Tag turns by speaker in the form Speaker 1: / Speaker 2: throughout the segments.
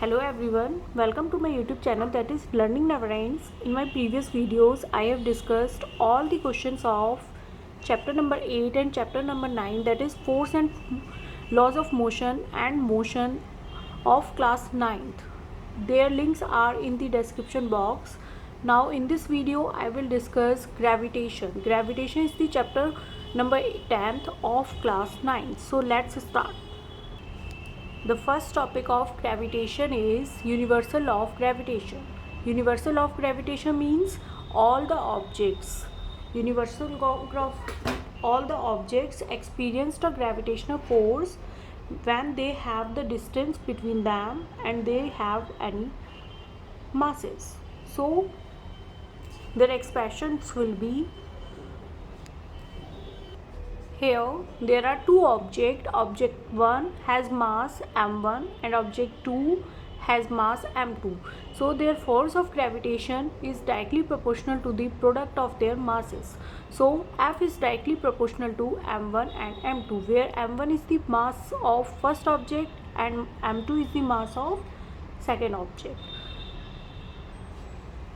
Speaker 1: Hello everyone, welcome to my YouTube channel, that is Learning Never Ends. In my previous videos, I have discussed all the questions of chapter number 8 and chapter number 9, that is force and laws of motion and motion of class 9th. Their links are in the description box. Now in this video, I will discuss gravitation. Gravitation is the chapter number 10th of class 9th. So let's start. The first topic of gravitation is universal law of gravitation. Universal law of gravitation means all the objects experienced a gravitational force when they have the distance between them and they have any masses. So their expressions will be, here there are two objects. Object 1 has mass m1 and object 2 has mass m2. So their force of gravitation is directly proportional to the product of their masses. So F is directly proportional to m1 and m2, where m1 is the mass of first object and m2 is the mass of second object.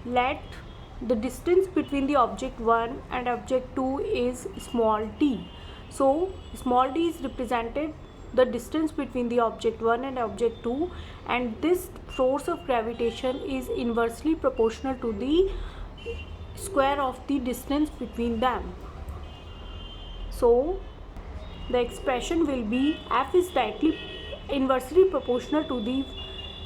Speaker 1: Let the distance between the object 1 and object 2 is small t. So small d is represented the distance between the object 1 and object 2, and this force of gravitation is inversely proportional to the square of the distance between them. So the expression will be F is directly inversely proportional to the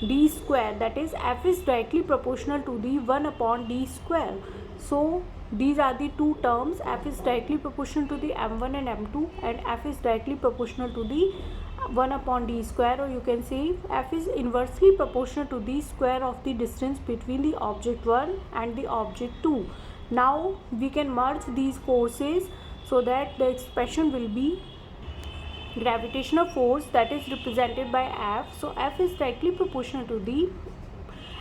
Speaker 1: d square, that is F is directly proportional to the 1 upon d square. So these are the two terms. F is directly proportional to the m1 and m2, and F is directly proportional to the 1 upon d square, or you can say F is inversely proportional to the square of the distance between the object 1 and the object 2. Now we can merge these forces so that the expression will be gravitational force, that is represented by F. So F is directly proportional to the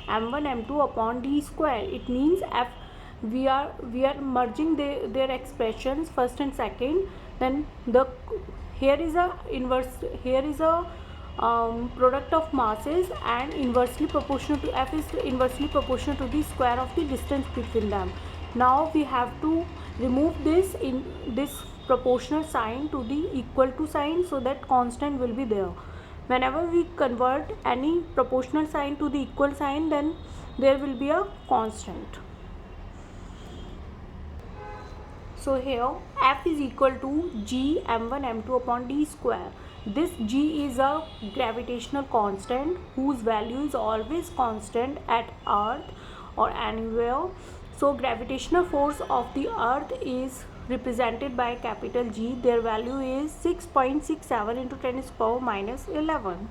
Speaker 1: m1 m2 upon d square. It means F, we are merging their expressions first and second. Then here is a product of masses, and inversely proportional to F is inversely proportional to the square of the distance between them. Now we have to remove this in this proportional sign to the equal to sign, so that constant will be there. Whenever we convert any proportional sign to the equal sign, then there will be a constant. So here F is equal to g m1 m2 upon d square. This g is a gravitational constant whose value is always constant at earth or anywhere. So gravitational force of the earth is represented by capital G. Their value is 6.67 into 10 to the power minus 11.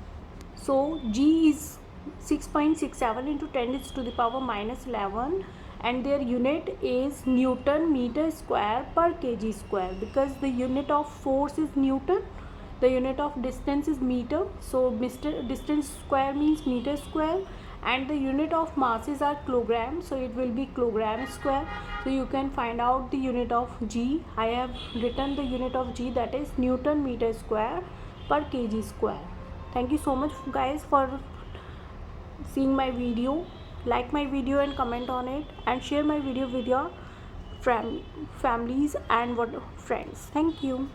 Speaker 1: So G is 6.67 into 10 to the power minus 11, and their unit is Newton meter square per kg square, because the unit of force is Newton, the unit of distance is meter. So distance square means meter square, and the unit of masses are kilogram, so it will be kilogram square. So you can find out the unit of G. I have written the unit of G, that is Newton meter square per kg square. Thank you so much guys for seeing my video. Like my video and comment on it, and share my video with your families and friends. Thank you.